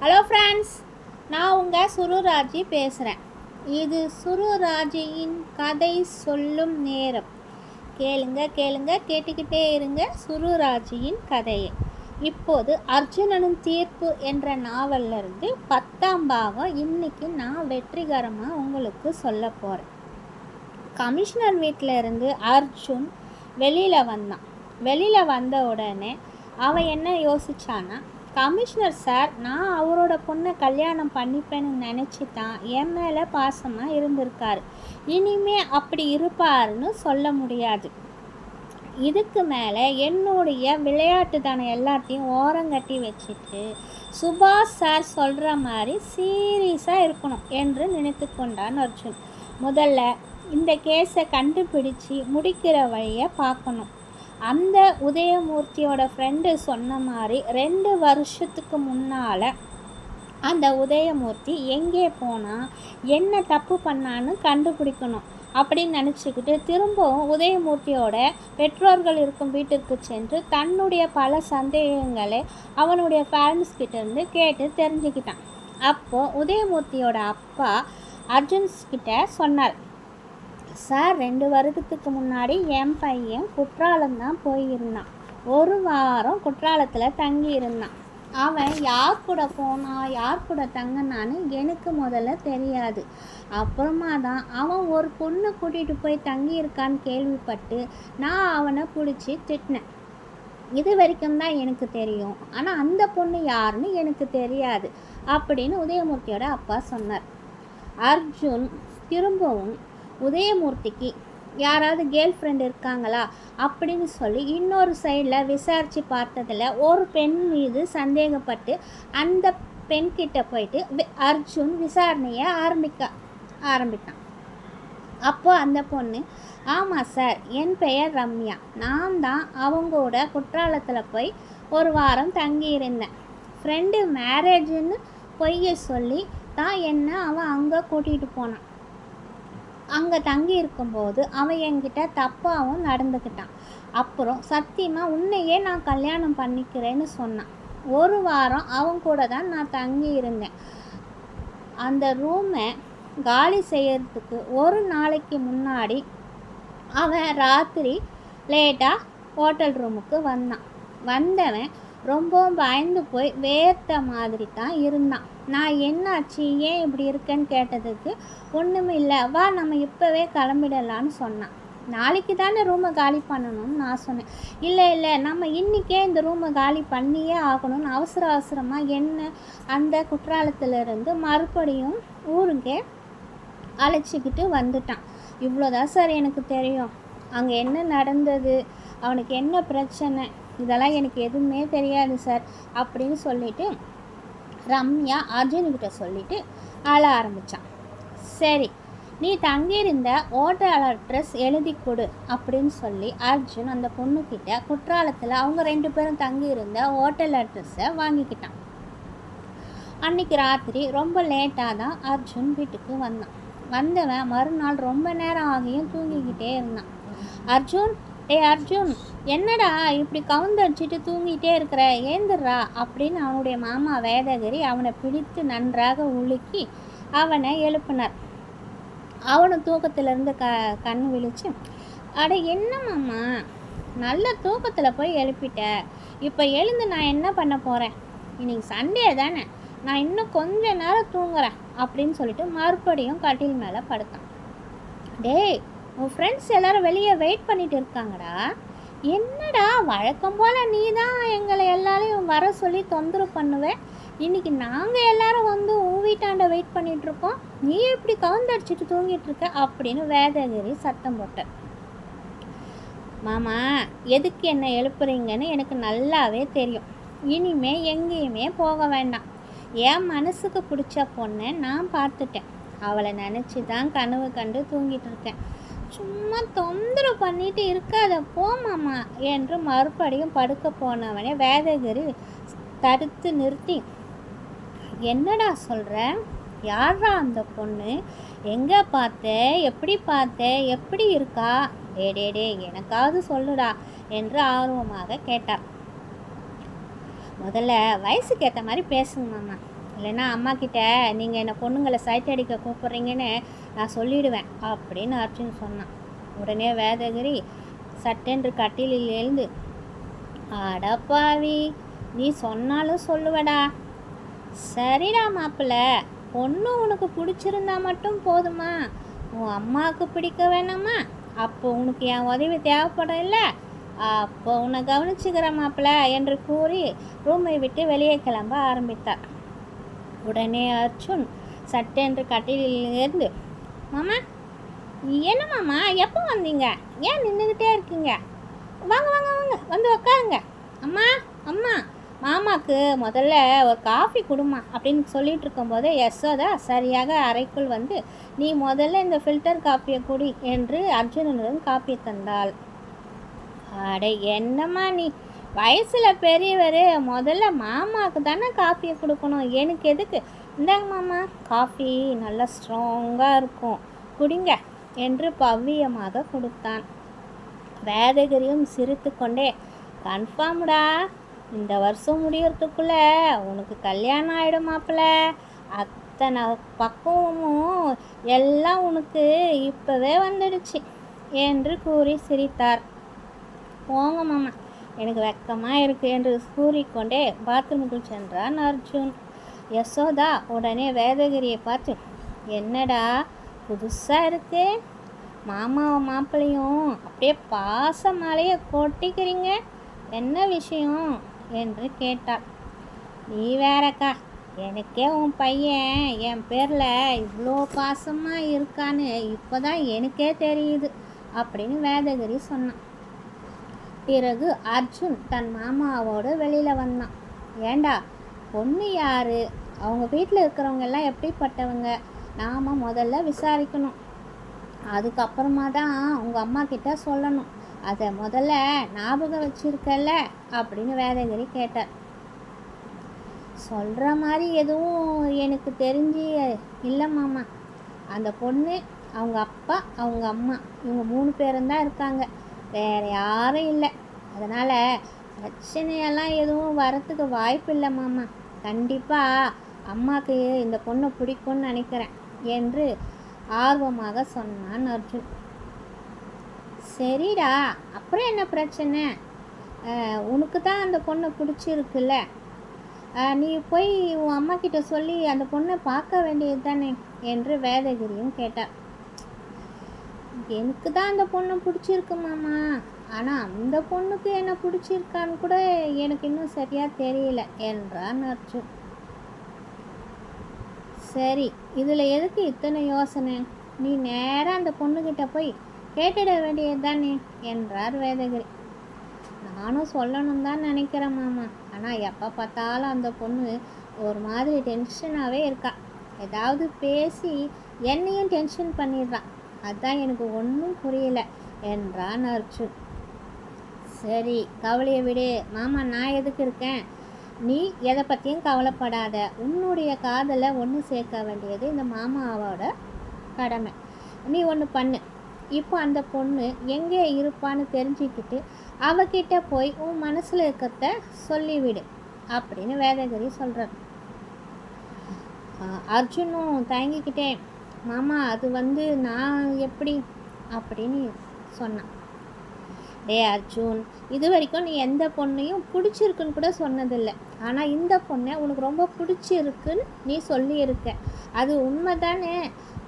Hello friends, நான் உங்கள் சுருராஜி பேசுகிறேன். இது சுருராஜியின் கதை சொல்லும் நேரம். கேளுங்க கேட்டுக்கிட்டே இருங்க சுருராஜியின் கதையை. இப்போது அர்ஜுனனும் தீர்ப்பு என்ற நாவலிருந்து 10ஆம் பாகம் இன்னைக்கு நான் வெற்றிகரமாக உங்களுக்கு சொல்ல போகிறேன். கமிஷனர் வீட்டில் இருந்து அர்ஜுன் வெளியில் வந்தான். வெளியில் வந்த உடனே அவன் என்ன யோசிச்சான்னா, கமிஷனர் சார் நான் அவரோட பொண்ணை கல்யாணம் பண்ணிப்பேன்னு நினச்சி தான் என் மேலே பாசமாக இருந்திருக்காரு. இனிமே அப்படி இருப்பாருன்னு சொல்ல முடியாது. இதுக்கு மேலே என்னுடைய விளையாட்டுத்தனம் எல்லாத்தையும் ஓரங்கட்டி வச்சுட்டு சுபாஷ் சார் சொல்கிற மாதிரி சீரியஸாக இருக்கணும் என்று நினைத்து கொண்டான் அர்ஜுன். முதல்ல இந்த கேஸை கண்டுபிடிச்சி முடிக்கிற வழியை பார்க்கணும். அந்த உதயமூர்த்தியோட ஃப்ரெண்டு சொன்ன மாதிரி 2 வருஷத்துக்கு முன்னால் அந்த உதயமூர்த்தி எங்கே போனால் என்ன தப்பு பண்ணான்னு கண்டுபிடிக்கணும் அப்படின்னு நினச்சிக்கிட்டு திரும்பவும் உதயமூர்த்தியோட பெற்றோர்கள் இருக்கும் வீட்டிற்கு சென்று தன்னுடைய பல சந்தேகங்களை அவனுடைய பேரண்ட்ஸ்கிட்டேருந்து கேட்டு தெரிஞ்சுக்கிட்டான். அப்போது உதயமூர்த்தியோட அப்பா அர்ஜுன்ஸ்கிட்ட சொன்னார், சார் 2 வருடத்துக்கு முன்னாடி என் பையன் குற்றாலம்தான் போயிருந்தான். 1 வாரம் குற்றாலத்தில் தங்கி இருந்தான். அவன் யார் கூட போனான் யார் கூட தங்கினான்னு எனக்கு முதல்ல தெரியாது. அப்புறமா தான் அவன் ஒரு பொண்ணை கூட்டிகிட்டு போய் தங்கியிருக்கான்னு கேள்விப்பட்டு நான் அவனை பிடிச்சி திட்டினேன். இது வரைக்கும் தான் எனக்கு தெரியும், ஆனால் அந்த பொண்ணு யாருன்னு எனக்கு தெரியாது அப்படின்னு உதயமூர்த்தியோட அப்பா சொன்னார். அர்ஜுன் திரும்பவும் உதயமூர்த்திக்கு யாராவது கேர்ள் ஃப்ரெண்ட் இருக்காங்களா அப்படின்னு சொல்லி இன்னொரு சைடில் விசாரித்து பார்த்ததில் ஒரு பெண் மீது சந்தேகப்பட்டு அந்த பெண்கிட்ட போயிட்டு அர்ஜுன் விசாரணையை ஆரம்பித்தான். அப்போ அந்த பொண்ணு, ஆமாம் சார், என் பெயர் ரம்யா, நான் தான் அவங்களோட குற்றாலத்தில் போய் 1 வாரம் தங்கியிருந்தேன். ஃப்ரெண்டு மேரேஜுன்னு பொய்யை சொல்லி தான் என்ன அவன் அங்கே கூட்டிகிட்டு போனான். அங்கே தங்கி இருக்கும்போது அவன் என்கிட்ட தப்பாகவும் நடந்துக்கிட்டான். அப்புறம் சத்தியமாக உன்னையே நான் கல்யாணம் பண்ணிக்கிறேன்னு சொன்னான். 1 வாரம் அவன் கூட தான் நான் தங்கி இருந்தேன். அந்த ரூமை காலி செய்யறதுக்கு 1 நாளைக்கு முன்னாடி அவன் ராத்திரி லேட்டாக ஹோட்டல் ரூமுக்கு வந்தவன் ரொம்பவும் பயந்து போய் வேர்த்த மாதிரி தான் இருந்தான். நான் என்னாச்சு ஏன் இப்படி இருக்கேன்னு கேட்டதுக்கு ஒன்றும் இல்லை, வா நம்ம இப்போவே கிளம்பிடலான்னு சொன்னான். நாளைக்கு தானே ரூமை காலி பண்ணணும்னு நான் சொன்னேன். இல்லை நம்ம இன்றைக்கே இந்த ரூமை காலி பண்ணியே ஆகணும்னு அவசரமாக என்ன அந்த குற்றாலத்திலிருந்து மறுபடியும் ஊருக்கே அழைச்சிக்கிட்டு வந்துட்டான். இவ்வளோதான் சார் எனக்கு தெரியும். அங்கே என்ன நடந்தது, அவனுக்கு என்ன பிரச்சனை, இதெல்லாம் எனக்கு எதுவுமே தெரியாது சார் அப்படின்னு சொல்லிட்டு ரம்யா அர்ஜுன்கிட்ட சொல்லிட்டு அழ ஆரம்பித்தான். சரி, நீ தங்கியிருந்த ஹோட்டல் அட்ரஸ் எழுதி கொடு அப்படின்னு சொல்லி அர்ஜுன் அந்த பொண்ணுக்கிட்ட குற்றாலத்தில் அவங்க 2 பேரும் தங்கியிருந்த ஹோட்டல் அட்ரஸை வாங்கிக்கிட்டான். அன்றைக்கி ராத்திரி ரொம்ப லேட்டாக தான் அர்ஜுன் வீட்டுக்கு வந்தவன் மறுநாள் ரொம்ப நேரம் ஆகியும் தூங்கிக்கிட்டே இருந்தான். அர்ஜுன் என்னடா இப்படி கவுந்தடிச்சிட்டு தூங்கிட்டே இருக்கிற, ஏந்திரா அப்படின்னு அவனுடைய மாமா வேதகிரி அவனை பிடித்து நன்றாக உலுக்கி அவனை எழுப்பினார். அவனும் தூக்கத்திலேருந்து கண் விழிச்சு, அட என்ன மாமா, நல்ல தூக்கத்தில் போய் எழுப்பிட்ட, இப்போ எழுந்து நான் என்ன பண்ண போகிறேன், இன்னைக்கு சண்டே தானே, நான் இன்னும் கொஞ்ச நேரம் தூங்குறேன் அப்படின்னு சொல்லிட்டு மறுபடியும் கட்டில் மேலே படுத்தான். டேய், உன் ஃப்ரெண்ட்ஸ் எல்லோரும் வெளியே வெயிட் பண்ணிட்டு இருக்காங்கடா. என்னடா வழக்கம் போல் நீ தான் எங்களை எல்லாரையும் வர சொல்லி தொந்தரவு பண்ணுவேன், இன்றைக்கி நாங்கள் எல்லாரும் வந்து உன் வீட்டாண்ட வெயிட் பண்ணிகிட்ருக்கோம், நீ எப்படி கவுந்தடிச்சிட்டு தூங்கிட்டுருக்க அப்படின்னு வேதகிரி சத்தம் போட்டார். மாமா, எதுக்கு என்னை எழுப்புறீங்கன்னு எனக்கு நல்லாவே தெரியும். இனிமே எங்கேயுமே போக வேண்டாம். என் மனசுக்கு பிடிச்ச பொண்ணை நான் பார்த்துட்டேன். அவளை நினச்சி தான் கனவு கண்டு தூங்கிட்டு இருக்கேன். சும்மா தொந்தரவு பண்ணிட்டு இருக்காத போ மாமா என்று மறுபடியும் படுக்க போனவனே வேதகிரி தடுத்து நிறுத்தி, என்னடா சொல்கிற, யாரா அந்த பொண்ணு, எங்கே பார்த்த, எப்படி இருக்கா, டே எனக்காவது சொல்லுடா என்று ஆர்வமாக கேட்டார். முதல்ல வயசுக்கு ஏற்ற மாதிரி பேசுங்க மாமா, இல்லைன்னா அம்மா கிட்ட நீங்கள் என்னை பொண்ணுங்களை சைட் அடிக்க கூப்பிட்றீங்கன்னு நான் சொல்லிவிடுவேன் அப்படின்னு அர்ஜுன் சொன்னான். உடனே வேதகிரி சட்டென்று கட்டிலில் எழுந்து, அடப்பாவி, நீ சொன்னாலும் சொல்லுவடா. சரிடா மாப்பிள்ள, பொண்ணு உனக்கு பிடிச்சிருந்தா மட்டும் போதுமா? உன் அம்மாவுக்கு பிடிக்க வேணாமா? அப்போ உனக்கு என் உதவி தேவைப்படும் இல்லை? அப்போ உன்னை கவனிச்சுக்கிற மாப்பிள்ள என்று கூறி ரூமை விட்டு வெளியே கிளம்ப ஆரம்பித்தார். உடனே அர்ஜுன் சட்டென்று கட்டிலில் இருந்து, மாமா, என்ன மாமா, எப்போ வந்தீங்க? ஏன் நின்றுக்கிட்டே இருக்கீங்க? வாங்க வாங்க வாங்க, வந்து உக்காருங்க. அம்மா அம்மா, மாமாவுக்கு முதல்ல ஒரு காஃபி கொடுமா அப்படின்னு சொல்லிட்டு இருக்கும்போது யசோதா சரியாக அறைக்குள் வந்து, நீ முதல்ல இந்த ஃபில்டர் காஃபியை குடி என்று அர்ஜுனனிடம் காஃபி தந்தாள். அடே என்னம்மா நீ, வயசில் பெரியவர், முதல்ல மாமாவுக்கு தானே காஃபியை கொடுக்கணும், எனக்கு எதுக்கு? இந்தாங்க மாமா, காஃபி நல்லா ஸ்ட்ராங்காக இருக்கும், குடிங்க என்று பவ்யமாக கொடுத்தான். வேதகிரியும் சிரித்து கொண்டே, கன்ஃபார்ம்டா, இந்த வருஷம் முடியறதுக்குள்ளே உனக்கு கல்யாணம் ஆகிடும் மாப்பிள்ள, அத்தனை பக்குவமும் எல்லாம் உனக்கு இப்போவே வந்துடுச்சு என்று கூறி சிரித்தார். போங்க மாமா, எனக்கு வெக்கமாக இருக்குது என்று கூறிக்கொண்டே பாத்ரூமுக்குள் சென்றான் அர்ஜுன். யசோதா உடனே வேதகிரியை பார்த்து, என்னடா புதுசாக இருக்கு, மாமாவும் மாப்பிள்ளையும் அப்படியே பாச மலையை கொட்டிக்கிறீங்க, என்ன விஷயம் என்று கேட்டாள். நீ வேறக்கா, எனக்கே உன் பையன் என் பேரில் இவ்வளோ பாசமாக இருக்கான்னு இப்போ தான் எனக்கே தெரியுது அப்படின்னு வேதகிரி சொன்னான். பிறகு அர்ஜுன் தன் மாமாவோடு வெளியில் வந்தான். ஏண்டா, பொண்ணு யார், அவங்க வீட்டில் இருக்கிறவங்க எல்லாம் எப்படிப்பட்டவங்க, நாம் முதல்ல விசாரிக்கணும், அதுக்கப்புறமா தான் உங்கள் அம்மா கிட்ட சொல்லணும், அதை முதல்ல ஞாபகம் வச்சுருக்கல அப்படின்னு வேதகிரி கேட்டார். சொல்கிற மாதிரி எதுவும் எனக்கு தெரிஞ்சு இல்லை மாமா, அந்த பொண்ணு, அவங்க அப்பா, அவங்க அம்மா, இவங்க 3 பேரும் தான் இருக்காங்க, வேறு யாரும் இல்லை, அதனால் பிரச்சனையெல்லாம் எதுவும் வரத்துக்கு வாய்ப்பு இல்லை மாமா, கண்டிப்பாக அம்மாவுக்கு இந்த பொண்ணை பிடிக்கும்னு நினைக்கிறேன் என்று ஆர்வமாக சொன்னான் அர்ஜுன். சரிடா, அப்புறம் என்ன பிரச்சனை, உனக்கு தான் அந்த பொண்ணை பிடிச்சிருக்குல்ல, நீ போய் உன் அம்மா கிட்ட சொல்லி அந்த பொண்ணை பார்க்க வேண்டியது தானே என்று வேதகிரியும் கேட்டார். எனக்கு தான் அந்த பொண்ணை பிடிச்சிருக்கு மாமா, ஆனால் அந்த பொண்ணுக்கு என்ன பிடிச்சிருக்கான்னு கூட எனக்கு இன்னும் சரியாக தெரியல என்றான் அர்ஜுன். சரி, இதில் எதுக்கு இத்தனை யோசனை, நீ நேராக அந்த பொண்ணுக்கிட்ட போய் கேட்டுட வேண்டியது தானே என்றார் வேதகிரி. நானும் சொல்லணும் தான் நினைக்கிறேன் மாமா, ஆனால் எப்போ பார்த்தாலும் அந்த பொண்ணு ஒரு மாதிரி டென்ஷனாகவே இருக்கா, ஏதாவது பேசி என்னையும் டென்ஷன் பண்ணிடுறான், அதுதான் எனக்கு ஒன்றும் புரியல என்றான் அர்ஜுன். சரி, கவலையை விடு மாமா, நான் எதுக்கு இருக்கேன், நீ எதை பற்றியும் கவலைப்படாத, உன்னுடைய காதலை ஒன்று சேர்க்க வேண்டியது இந்த மாமாவோட கடமை. நீ ஒன்று பண்ணு, இப்போ அந்த பொண்ணு எங்கே இருப்பான்னு தெரிஞ்சுக்கிட்டு அவகிட்ட போய் உன் மனசில் இருக்கிறத சொல்லிவிடு அப்படின்னு வேதகிரி சொல்கிறார். அர்ஜுனும் தயங்கிக்கிட்டே, மாமா அது நான் எப்படி அப்படின்னு சொன்னான். டே அர்ஜுன், இது வரைக்கும் நீ எந்த பொண்ணையும் பிடிச்சிருக்குன்னு கூட சொன்னதில்லை, ஆனால் இந்த பொண்ணை உனக்கு ரொம்ப பிடிச்சிருக்குன்னு நீ சொல்லியிருக்க, அது உண்மை தானே,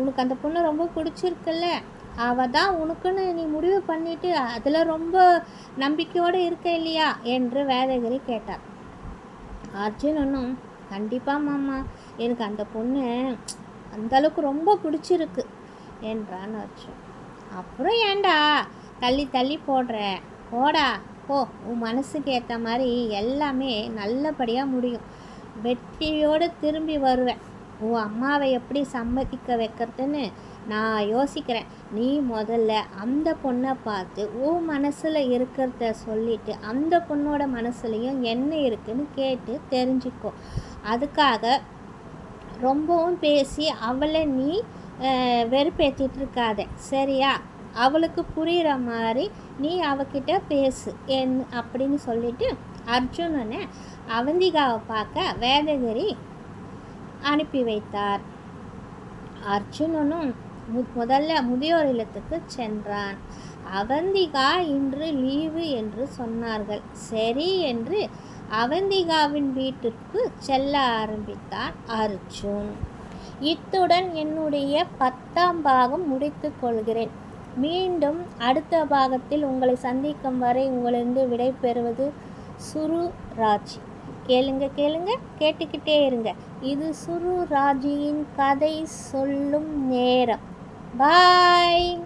உனக்கு அந்த பொண்ணை ரொம்ப பிடிச்சிருக்குல்ல, அவள் தான் உனக்குன்னு நீ முடிவு பண்ணிவிட்டு அதில் ரொம்ப நம்பிக்கையோடு இருக்க இல்லையா என்று வேதகிரி கேட்டார். அர்ஜுன் ஒன்றும், கண்டிப்பாக மாமா, எனக்கு அந்த பொண்ணு அந்தளவுக்கு ரொம்ப பிடிச்சிருக்கு என்றான் அர்ஜுன். அப்புறம் ஏண்டா தள்ளி தள்ளி போடுற, போடா போ, உன் மனசுக்கு ஏற்ற மாதிரி எல்லாமே நல்லபடியாக முடியும், வெற்றியோடு திரும்பி வருவேன், உன் அம்மாவை எப்படி சம்மதிக்க வைக்கிறதுன்னு நான் யோசிக்கிறேன், நீ முதல்ல அந்த பொண்ணை பார்த்து உன் மனசில் இருக்கிறத சொல்லிவிட்டு அந்த பொண்ணோட மனசுலையும் என்ன இருக்குன்னு கேட்டு தெரிஞ்சுக்கோ, அதுக்காக ரொம்பவும் பேசி அவளை நீ வெறுப்பேற்றிட்டு இருக்காத, சரியா, அவளுக்கு புரிகிற மாதிரி நீ அவகிட்ட பேசு அப்படின்னு சொல்லிட்டு அர்ஜுனனை அவந்திகாவை பார்க்க வேதகிரி அனுப்பி வைத்தார். அர்ஜுனனும் முதல்ல முதியோர் இல்லத்துக்கு சென்றான். அவந்திகா இன்று லீவு என்று சொன்னார்கள். சரி என்று அவந்திகாவின் வீட்டிற்கு செல்ல ஆரம்பித்தான் அர்ஜுன். இத்துடன் என்னுடைய 10ஆம் பாகம் முடித்து கொள்கிறேன். மீண்டும் அடுத்த பாகத்தில் உங்களை சந்திக்கும் வரை உங்களிருந்து விடை பெறுவது சுரு ராஜி. கேளுங்க கேளுங்க, கேட்டுக்கிட்டே இருங்க. இது சுரு ராஜியின் கதை சொல்லும் நேரம். பாய்.